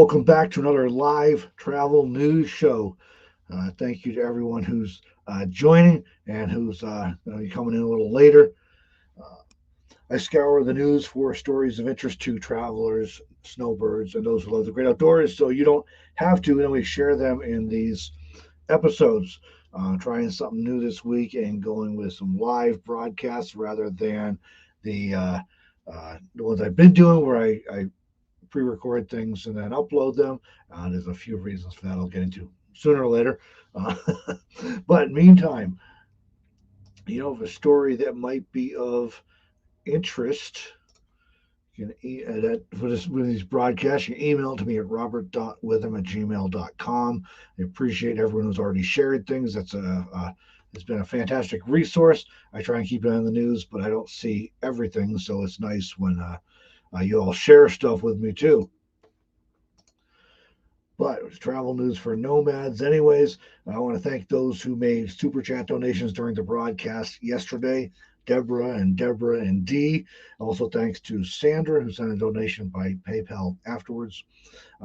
welcome back to another live travel news show. Thank you to everyone who's joining and who's coming in a little later. Uh, I scour the news for stories of interest to travelers, snowbirds, and those who love the great outdoors, so you don't have to. And we share them in these episodes. Trying something new this week and going with some live broadcasts rather than the ones I've been doing where I pre-record things and then upload them. There's a few reasons for that I'll get into sooner or later. Uh, but meantime, a story that might be of interest. You can that for this with these broadcasts, you can email it to me at robert.witham@gmail.com. I appreciate everyone who's already shared things. It's been a fantastic resource. I try and keep it on the news, but I don't see everything, so it's nice when you all share stuff with me too. But it was travel news for nomads, anyways. I want to thank those who made super chat donations during the broadcast yesterday. Deborah and Dee. Also, thanks to Sandra, who sent a donation by PayPal afterwards.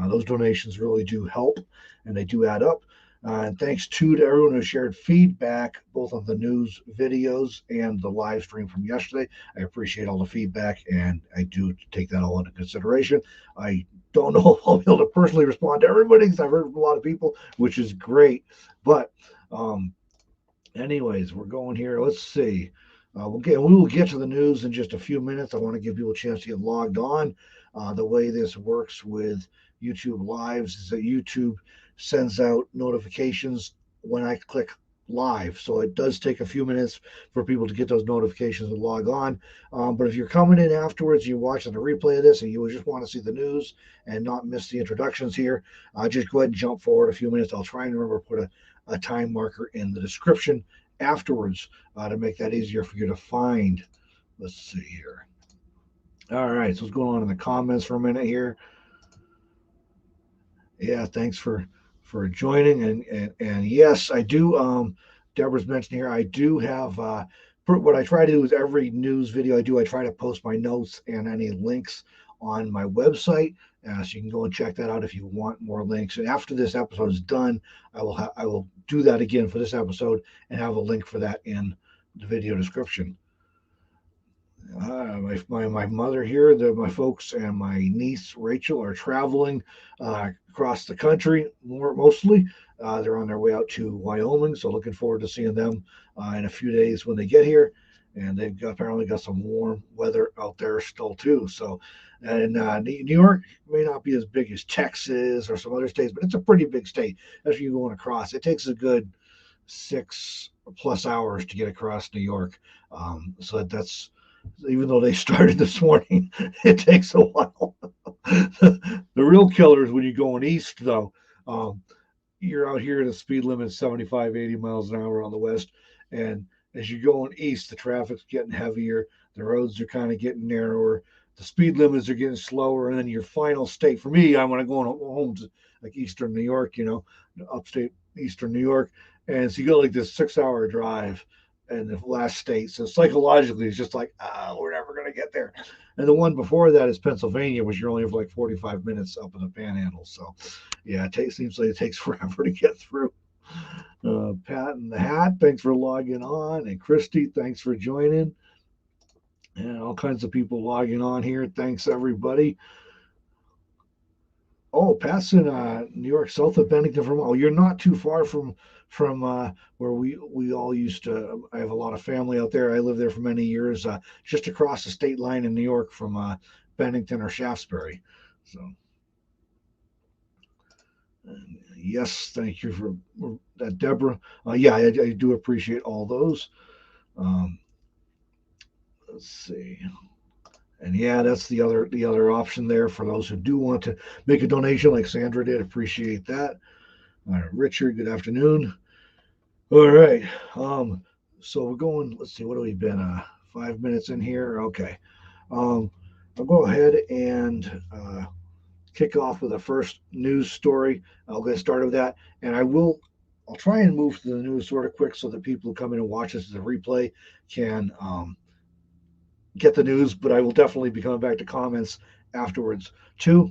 Those donations really do help, and they do add up. And thanks to everyone who shared feedback, both on the news videos and the live stream from yesterday. I appreciate all the feedback, and I do take that all into consideration. I don't know if I'll be able to personally respond to everybody because I've heard from a lot of people, which is great. But, anyways, we're going here. Let's see. We will get to the news in just a few minutes. I want to give people a chance to get logged on. The way this works with YouTube Lives is that YouTube sends out notifications when I click live. So it does take a few minutes for people to get those notifications and log on. But if you're coming in afterwards, you're watching the replay of this, and you just want to see the news and not miss the introductions here, just go ahead and jump forward a few minutes. I'll try and remember to put a time marker in the description afterwards to make that easier for you to find. Let's see here. All right, so what's going on in the comments for a minute here? Yeah, thanks for joining and yes, I do. Deborah's mentioned here I do have what I try to do is every news video I do, I try to post my notes and any links on my website, so you can go and check that out if you want more links. And after this episode is done, I will do that again for this episode and have a link for that in the video description. My mother here, my folks, and my niece Rachel are traveling across the country mostly. They're on their way out to Wyoming, so looking forward to seeing them in a few days when they get here. And they've apparently got some warm weather out there still too. So, and New York may not be as big as Texas or some other states, but it's a pretty big state. As you're going across, it takes a good 6+ hours to get across New York. So that's even though they started this morning, it takes a while. The real killer is when you're going east, though. You're out here at a speed limit of 75, 80 miles an hour on the west. And as you're going east, the traffic's getting heavier. The roads are kind of getting narrower. The speed limits are getting slower. And then your final state, for me, I want to go home to like Eastern New York, upstate Eastern New York. And so you go like this 6-hour drive and the last state. So psychologically, it's just like, we're never going to get there. And the one before that is Pennsylvania, which you're only for like 45 minutes up in the Panhandle. So, yeah, seems like it takes forever to get through. Pat in the Hat, thanks for logging on. And Christy, thanks for joining. And all kinds of people logging on here. Thanks, everybody. Oh, Pat's in New York, south of Bennington, Vermont. Oh, you're not too far from where we all used to. I have a lot of family out there. I lived there for many years, just across the state line in New York from Bennington or Shaftesbury. So, yes, thank you for that, Deborah. Yeah, I do appreciate all those. Let's see. And yeah, that's the other option there for those who do want to make a donation, like Sandra did. Appreciate that. All right, Richard, good afternoon. All right. So we're going, let's see, what have we been? 5 minutes in here. Okay. I'll go ahead and kick off with the first news story. I'll get started with that. And I'll try and move to the news sort of quick so that people who come in and watch this as a replay can get the news, but I will definitely be coming back to comments afterwards too.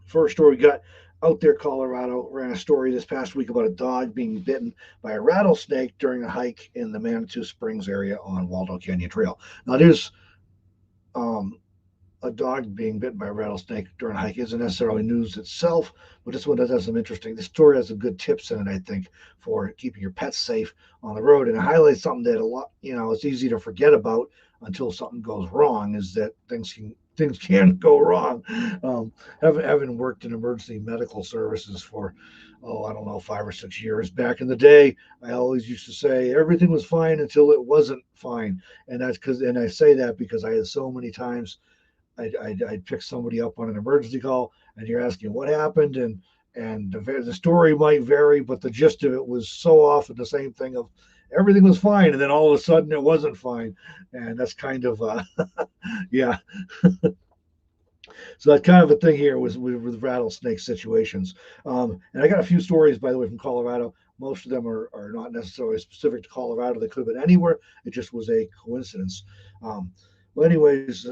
First story we got out there, Colorado ran a story this past week about a dog being bitten by a rattlesnake during a hike in the Manitou Springs area on Waldo Canyon Trail. Now, there's um, a dog being bitten by a rattlesnake during a hike isn't necessarily news itself, but this one does have some interesting. This story has some good tips in it, I think, for keeping your pets safe on the road, and it highlights something that a lot, it's easy to forget about until something goes wrong. Is that things can go wrong. Having worked in emergency medical services for, I don't know, 5 or 6 years back in the day, I always used to say everything was fine until it wasn't fine, and I say that because I had so many times I'd pick somebody up on an emergency call, and you're asking what happened, and the story might vary, but the gist of it was so often the same thing of everything was fine, and then all of a sudden it wasn't fine, and that's kind of yeah. So that's kind of a thing here with rattlesnake situations. And I got a few stories, by the way, from Colorado. Most of them are not necessarily specific to Colorado. They could have been anywhere. It just was a coincidence. Um, well, anyways,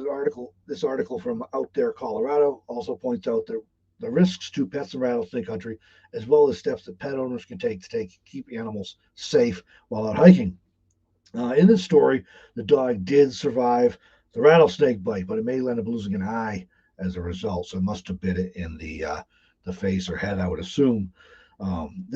this article from Out There, Colorado, also points out the risks to pets in rattlesnake country, as well as steps that pet owners can take to keep animals safe while out hiking. In this story, the dog did survive the rattlesnake bite, but it may end up losing an eye as a result. So it must have bit it in the face or head, I would assume. Um,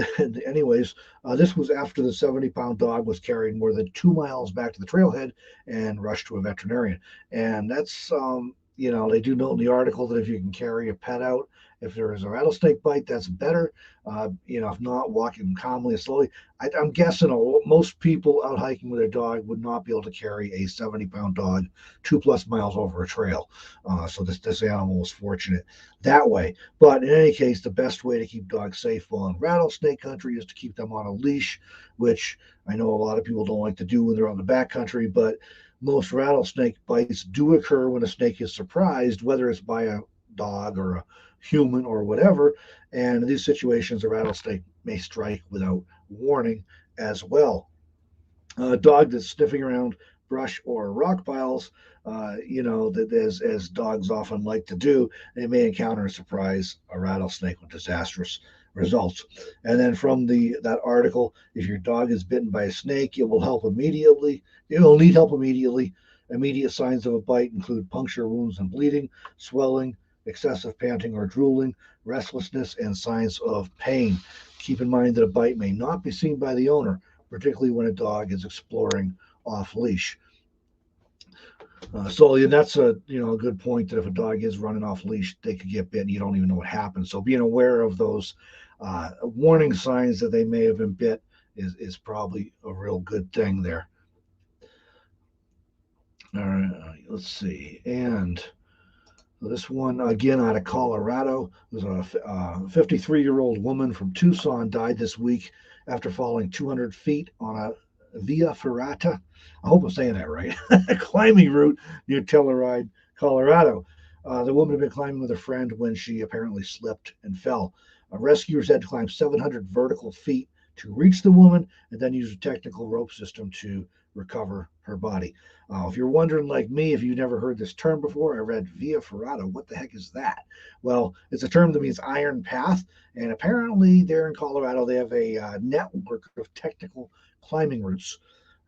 anyways, this was after the 70-pound dog was carried more than 2 miles back to the trailhead and rushed to a veterinarian. And that's, they do note in the article that if you can carry a pet out, if there is a rattlesnake bite, that's better. If not, walking calmly and slowly. I'm guessing most people out hiking with their dog would not be able to carry a 70-pound dog 2+ miles over a trail. So this animal was fortunate that way. But in any case, the best way to keep dogs safe while in rattlesnake country is to keep them on a leash, which I know a lot of people don't like to do when they're on the backcountry, but most rattlesnake bites do occur when a snake is surprised, whether it's by a dog or a human or whatever. And in these situations, a rattlesnake may strike without warning as well. A dog that's sniffing around brush or rock piles, that as dogs often like to do, they may encounter and surprise a rattlesnake with disastrous results. And then from that article, if your dog is bitten by a snake, it will help immediately. It will need help immediately. Immediate signs of a bite include puncture wounds and bleeding, swelling, excessive panting or drooling, restlessness, and signs of pain. Keep in mind that a bite may not be seen by the owner, particularly when a dog is exploring off leash. So yeah, that's a good point that if a dog is running off leash, they could get bitten. You don't even know what happened. So being aware of those warning signs that they may have been bit is probably a real good thing there. All right, let's see. And this one, again, out of Colorado, was a 53-year-old woman from Tucson died this week after falling 200 feet on a via ferrata. I hope I'm saying that right. Climbing route near Telluride, Colorado. The woman had been climbing with a friend when she apparently slipped and fell. Rescuers had to climb 700 vertical feet to reach the woman and then use a technical rope system to recover her body. If you're wondering, like me, if you've never heard this term before, I read via ferrata. What the heck is that? Well, it's a term that means iron path, and apparently there in Colorado they have a network of technical climbing routes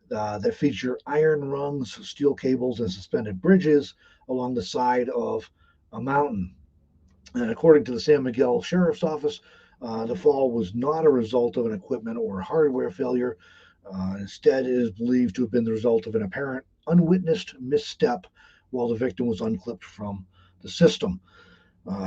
that feature iron rungs, steel cables, and suspended bridges along the side of a mountain. And according to the San Miguel Sheriff's Office, the fall was not a result of an equipment or hardware failure. Instead, it is believed to have been the result of an apparent unwitnessed misstep while the victim was unclipped from the system.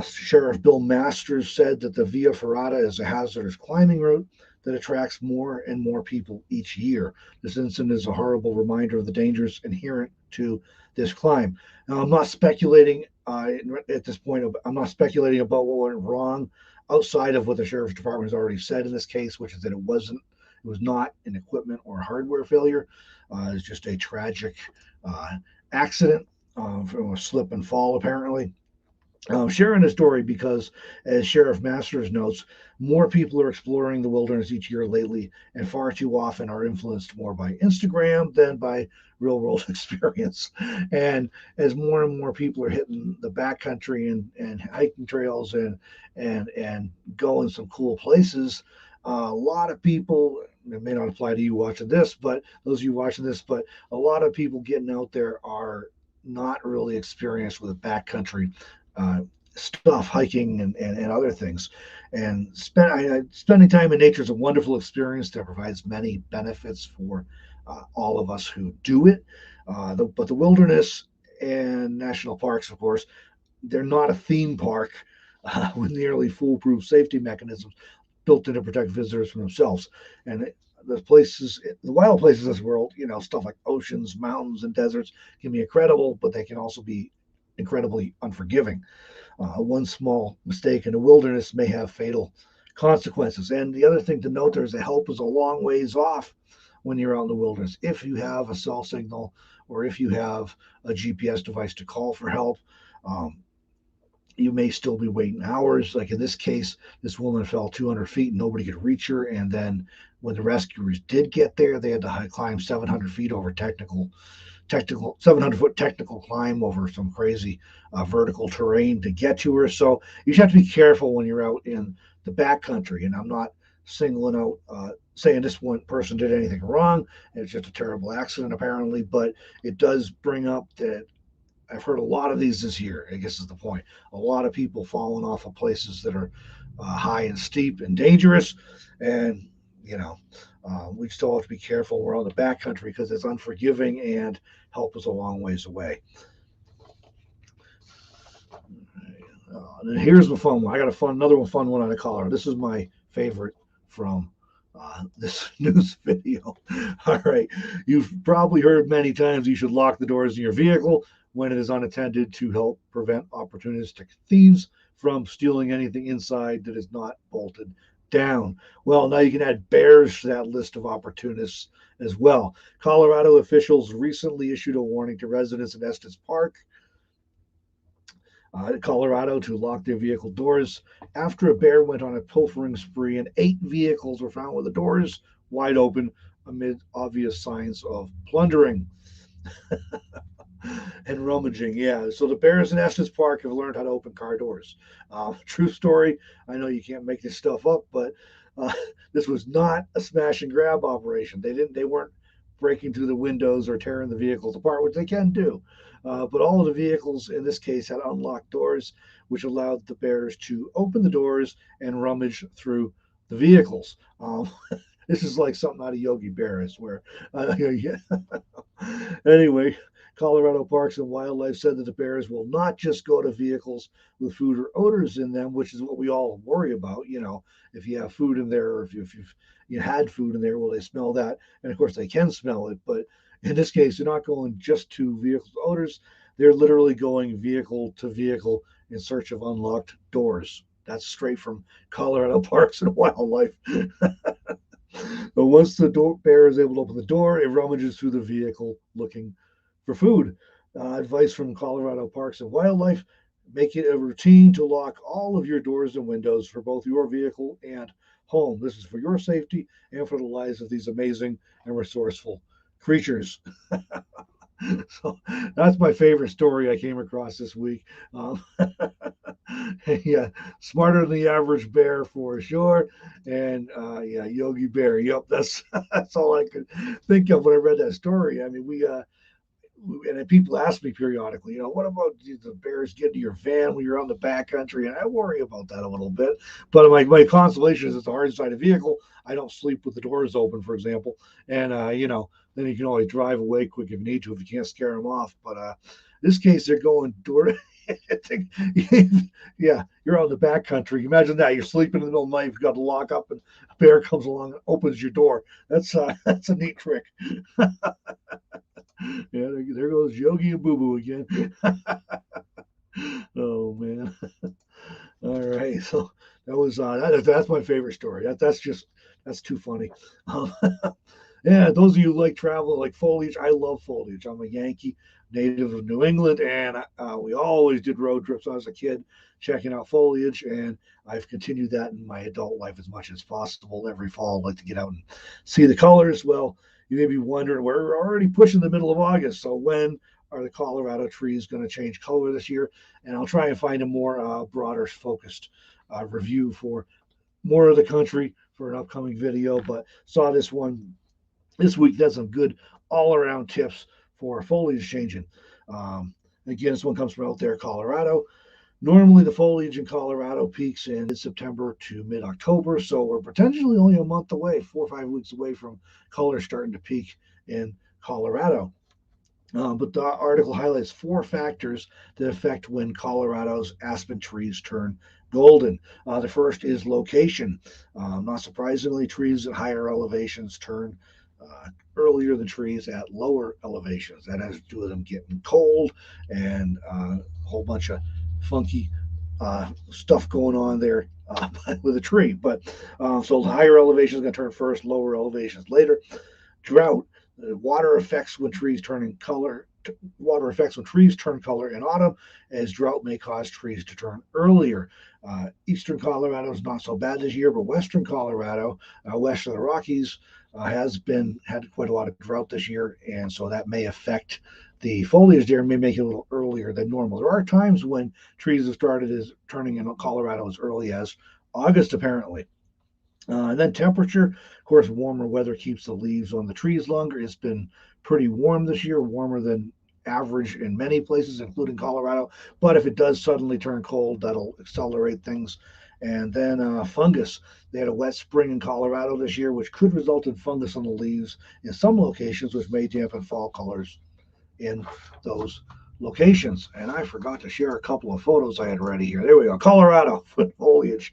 Sheriff Bill Masters said that the Via Ferrata is a hazardous climbing route that attracts more and more people each year. This incident is a horrible reminder of the dangers inherent to this climb. Now, I'm not speculating at this point. I'm not speculating about what went wrong outside of what the sheriff's department has already said in this case, which is that it was not an equipment or hardware failure. It's just a tragic accident from a slip and fall, apparently. Sharing a story because, as Sheriff Masters notes, more people are exploring the wilderness each year lately, and far too often are influenced more by Instagram than by real world experience. And as more and more people are hitting the backcountry and hiking trails and going some cool places, a lot of people. It may not apply to you watching this, but those of you watching this, but a lot of people getting out there are not really experienced with backcountry uh, stuff, hiking and other things. And spending time in nature is a wonderful experience that provides many benefits for all of us who do it. But the wilderness and national parks, of course, they're not a theme park with nearly foolproof safety mechanisms built in to protect visitors from themselves. And the wild places in this world, stuff like oceans, mountains, and deserts can be incredible, but they can also be incredibly unforgiving. One small mistake in the wilderness may have fatal consequences. And the other thing to note there is that help is a long ways off when you're out in the wilderness. If you have a cell signal or if you have a GPS device to call for help, um, you may still be waiting hours. Like in this case, this woman fell 200 feet and nobody could reach her. And then when the rescuers did get there, they had to climb 700 feet over technical 700-foot technical climb over some crazy vertical terrain to get to her. So you just have to be careful when you're out in the backcountry. And I'm not singling out saying this one person did anything wrong. It's just a terrible accident apparently, but it does bring up that I've heard a lot of these this year. I guess is the point. A lot of people falling off of places that are high and steep and dangerous, and you know we still have to be careful. We're on the backcountry because it's unforgiving and help is a long ways away. And here's the fun one. I got another one, fun one out of Colorado. This is my favorite from this news video. All right, you've probably heard many times you should lock the doors in your vehicle when it is unattended to help prevent opportunistic thieves from stealing anything inside that is not bolted down. Well, now you can add bears to that list of opportunists as well. Colorado officials recently issued a warning to residents in Estes Park, Colorado, to lock their vehicle doors after a bear went on a pilfering spree and 8 vehicles were found with the doors wide open amid obvious signs of plundering and rummaging. Yeah, so the bears in Estes Park have learned how to open car doors. True story. I know you can't make this stuff up, but uh, this was not a smash and grab operation. They weren't breaking through the windows or tearing the vehicles apart, which they can do. But all of the vehicles in this case had unlocked doors, which allowed the bears to open the doors and rummage through the vehicles. This is like something out of Yogi Bear, I swear. Yeah. Anyway, Colorado Parks and Wildlife said that the bears will not just go to vehicles with food or odors in them, which is what we all worry about. If you have food in there, or if you had food in there, will they smell that? And of course, they can smell it. But in this case, they're not going just to vehicles with odors. They're literally going vehicle to vehicle in search of unlocked doors. That's straight from Colorado Parks and Wildlife. But once the bear is able to open the door, it rummages through the vehicle looking for food. Advice from Colorado Parks and Wildlife: make it a routine to lock all of your doors and windows for both your vehicle and home. This is for your safety and for the lives of these amazing and resourceful creatures. So that's my favorite story I came across this week. Um, yeah, smarter than the average bear for sure. And yeah, Yogi Bear. Yep, that's that's all I could think of when I read that story. I mean, and people ask me periodically, what about the bears getting to your van when you're on the backcountry? And I worry about that a little bit. But my consolation is it's a hard side of vehicle. I don't sleep with the doors open, for example. And, then you can always drive away quick if you need to, if you can't scare them off. But this case, they're going door yeah, you're on the backcountry. Imagine that. You're sleeping in the middle of the night. You've got to lock up, and a bear comes along and opens your door. That's that's a neat trick. Yeah, there goes Yogi and Boo Boo again. Oh man! All right, so that was that's my favorite story. That's too funny. Um, yeah, those of you who like travel, like foliage, I love foliage. I'm a Yankee. native of New England, and we always did road trips when I was a kid, checking out foliage, and I've continued that in my adult life as much as possible. Every fall, I like to get out and see the colors. Well, you may be wondering, we're already pushing the middle of August, so when are the Colorado trees going to change color this year? And I'll try and find a more broader focused review for more of the country for an upcoming video. But saw this one this week. That's some good all around tips for foliage changing. Again, this one comes from out there, Colorado. Normally, the foliage in Colorado peaks in mid-September to mid-October, so we're potentially only a month away, 4 or 5 weeks away from color starting to peak in Colorado. But the article highlights 4 factors that affect when Colorado's aspen trees turn golden. The first is location. Not surprisingly, trees at higher elevations turn earlier than trees at lower elevations. That has to do with them getting cold and a whole bunch of funky stuff going on there with a tree. But so higher elevations are going to turn first, lower elevations later. Drought. Water affects when trees turn color. Water affects when trees turn color in autumn, as drought may cause trees to turn earlier. Eastern Colorado is not so bad this year, but Western Colorado, west of the Rockies, had quite a lot of drought this year, and so that may affect the foliage there, may make it a little earlier than normal. There are times when trees have started turning in Colorado as early as August, apparently. And then temperature, of course, warmer weather keeps the leaves on the trees longer. It's been pretty warm this year, warmer than average in many places, including Colorado. But if it does suddenly turn cold, that'll accelerate things. And then fungus. They had a wet spring in Colorado this year, which could result in fungus on the leaves in some locations, which may dampen fall colors in those locations. And I forgot to share a couple of photos I had ready here. There we go. Colorado foliage.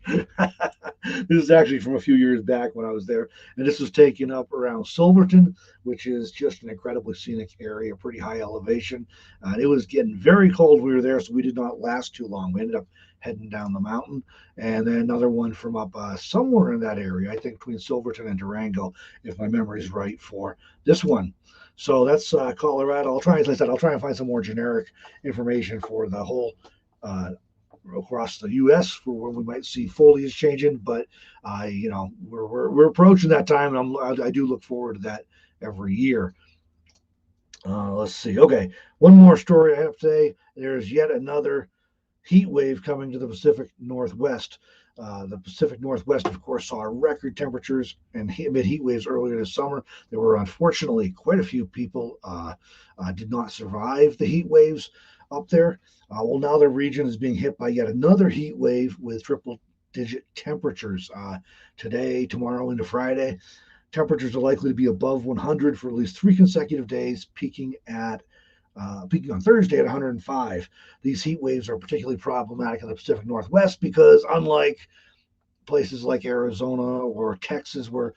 This is actually from a few years back when I was there. And this was taken up around Silverton, which is just an incredibly scenic area, pretty high elevation. And it was getting very cold when we were there, so we did not last too long. We ended up heading down the mountain. And then another one from up somewhere in that area, I think between Silverton and Durango, if my memory is right, for this one. So that's Colorado. Like I said, I'll try and find some more generic information for the whole across the U.S. for where we might see foliage changing. But we're approaching that time, and I do look forward to that every year. Let's see. Okay, one more story I have today. There's yet another heat wave coming to the Pacific Northwest. The Pacific Northwest, of course, saw record temperatures and heat waves earlier this summer. There were unfortunately quite a few people did not survive the heat waves up there. Well, now the region is being hit by yet another heat wave with triple-digit temperatures today, tomorrow, into Friday. Temperatures are likely to be above 100 for at least 3 consecutive days, peaking on Thursday at 105. These heat waves are particularly problematic in the Pacific Northwest because, unlike places like Arizona or Texas, where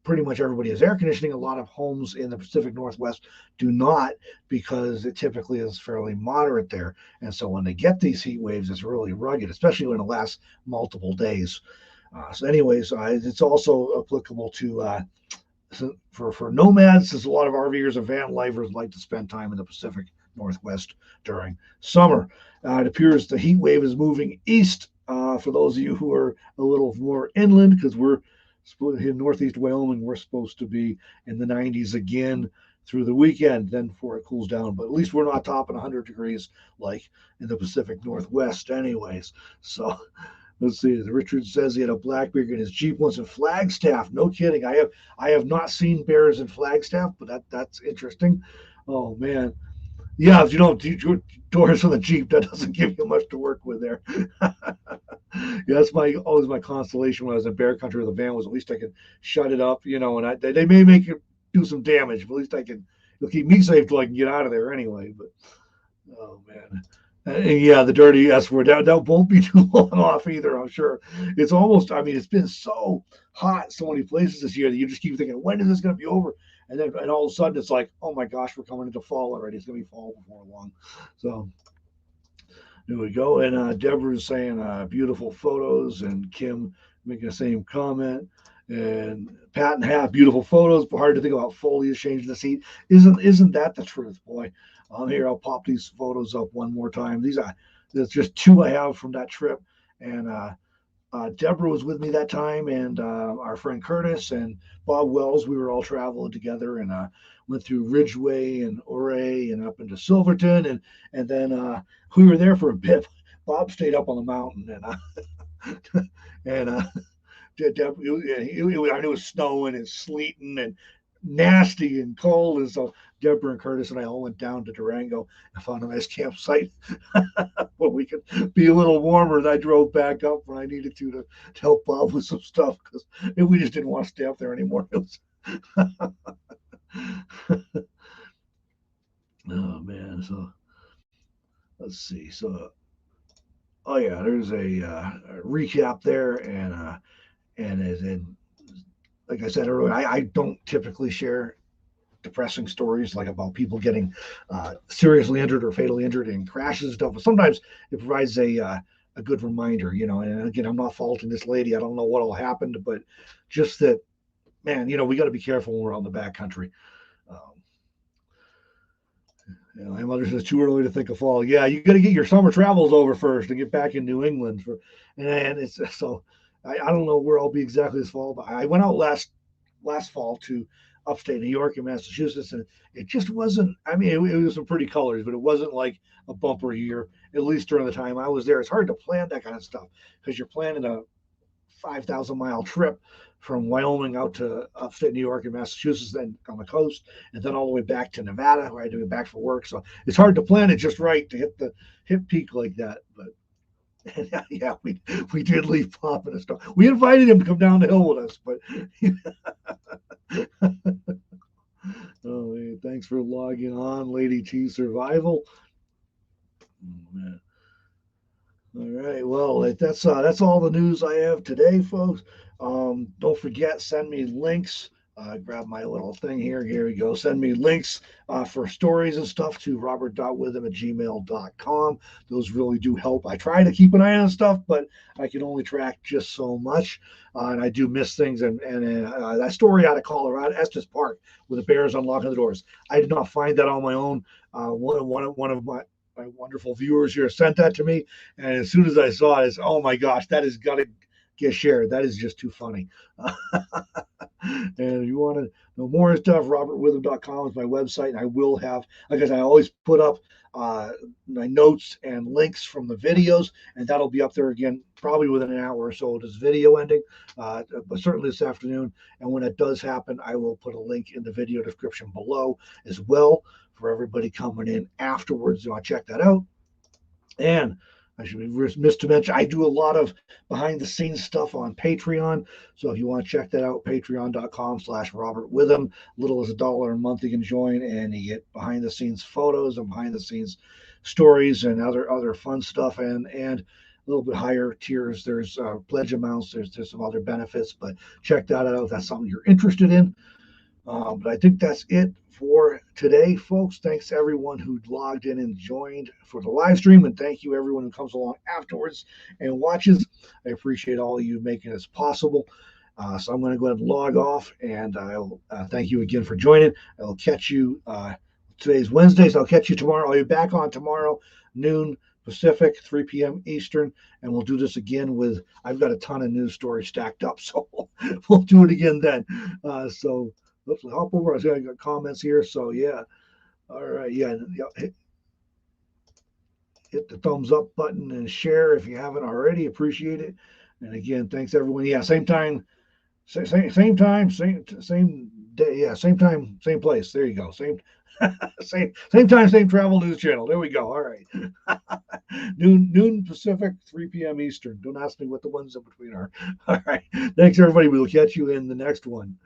pretty much everybody has air conditioning, a lot of homes in the Pacific Northwest do not, because it typically is fairly moderate there. And so when they get these heat waves, it's really rugged, especially when it lasts multiple days. It's also applicable to for nomads, since a lot of RVers and van lifers like to spend time in the Pacific Northwest during summer. It appears the heat wave is moving east. For those of you who are a little more inland, because we're in northeast Wyoming, we're supposed to be in the 90s again through the weekend, then before it cools down. But at least we're not topping 100 degrees like in the Pacific Northwest anyways. So let's see. Richard says he had a black bear in his Jeep once in Flagstaff. No kidding. I have not seen bears in Flagstaff, but that's interesting. Oh man. Yeah, if you don't do doors on the Jeep, that doesn't give you much to work with there. Yeah, that's always my consolation when I was in bear country with the van, was at least I could shut it up, and they may make it do some damage, but at least it'll keep me safe till I can get out of there anyway. But oh man. And yeah, the dirty S word, that won't be too long off either, I'm sure. It's been so hot so many places this year that you just keep thinking, when is this going to be over? And all of a sudden it's like, oh my gosh, we're coming into fall already. It's going to be fall before long. So there we go. And Deborah's saying beautiful photos, and Kim making the same comment. And Pat and Half, beautiful photos, but hard to think about foliage changing this heat. Isn't that the truth, boy? Here, I'll pop these photos up one more time. There's just two I have from that trip, and Deborah was with me that time, and our friend Curtis and Bob Wells. We were all traveling together, and went through Ridgeway and Ouray and up into Silverton, and then we were there for a bit. Bob stayed up on the mountain, and I knew it was snowing and sleeting and nasty and cold, and so Deborah and Curtis and I all went down to Durango and found a nice campsite where we could be a little warmer. And I drove back up when I needed to help Bob with some stuff because we just didn't want to stay up there anymore. Oh man, so let's see. So oh yeah, there's a recap there, and like I said earlier, I don't typically share depressing stories like about people getting seriously injured or fatally injured in crashes and stuff. But sometimes it provides a good reminder, And again, I'm not faulting this lady. I don't know what all happened, but just that, man, we got to be careful when we're on the backcountry. My mother says too early to think of fall. Yeah, you got to get your summer travels over first and get back in New England and it's so. I don't know where I'll be exactly this fall, but I went out last fall to upstate New York and Massachusetts, and it just wasn't. I mean, it was some pretty colors, but it wasn't like a bumper year. At least during the time I was there, it's hard to plan that kind of stuff because you're planning a 5,000-mile trip from Wyoming out to upstate New York and Massachusetts, then on the coast, and then all the way back to Nevada, where I had to get back for work. So it's hard to plan it just right to hit peak like that, but. Yeah, we did leave Pop in a storm. We invited him to come down the hill with us, but oh man, thanks for logging on, Lady T Survival. Oh, man. All right, well that's all the news I have today, folks. Don't forget, send me links. Grab my little thing here. Here we go. Send me links for stories and stuff to robert.witham@gmail.com. Those really do help. I try to keep an eye on stuff, but I can only track just so much. And I do miss things. And that story out of Colorado, Estes Park, with the bears unlocking the doors. I did not find that on my own. One of my wonderful viewers here sent that to me. And as soon as I saw it, it's, oh my gosh, that has got to get shared. That is just too funny. And if you want to know more stuff, robertwitham.com is my website. And I will have, like I said, I always put up my notes and links from the videos, and that'll be up there again probably within an hour or so of this video ending, but certainly this afternoon. And when it does happen, I will put a link in the video description below as well for everybody coming in afterwards. So I'll check that out. And I should be missed to mention, I do a lot of behind the scenes stuff on Patreon. So if you want to check that out, patreon.com/RobertWitham. Little as $1 a month you can join, and you get behind the scenes photos and behind the scenes stories and other fun stuff, and a little bit higher tiers. There's pledge amounts. There's some other benefits, but check that out if that's something you're interested in. But I think that's it for today, folks. Thanks to everyone who logged in and joined for the live stream, and thank you everyone who comes along afterwards and watches. I appreciate all of you making this possible. So I'm going to go ahead and log off, and I'll thank you again for joining. I'll catch you. Today's Wednesday, so I'll catch you tomorrow. I'll be back on tomorrow, noon Pacific, 3 p.m. Eastern, and we'll do this again with. I've got a ton of news stories stacked up, so we'll do it again then. So. Let's hop over. I got comments here. So yeah. All right. Yeah. Hit the thumbs up button and share if you haven't already. Appreciate it. And again, thanks everyone. Yeah. Same time, same time, same day. Yeah. Same time, same place. There you go. Same time, same travel news channel. There we go. All right. noon Pacific, 3 p.m. Eastern. Don't ask me what the ones in between are. All right. Thanks everybody. We'll catch you in the next one.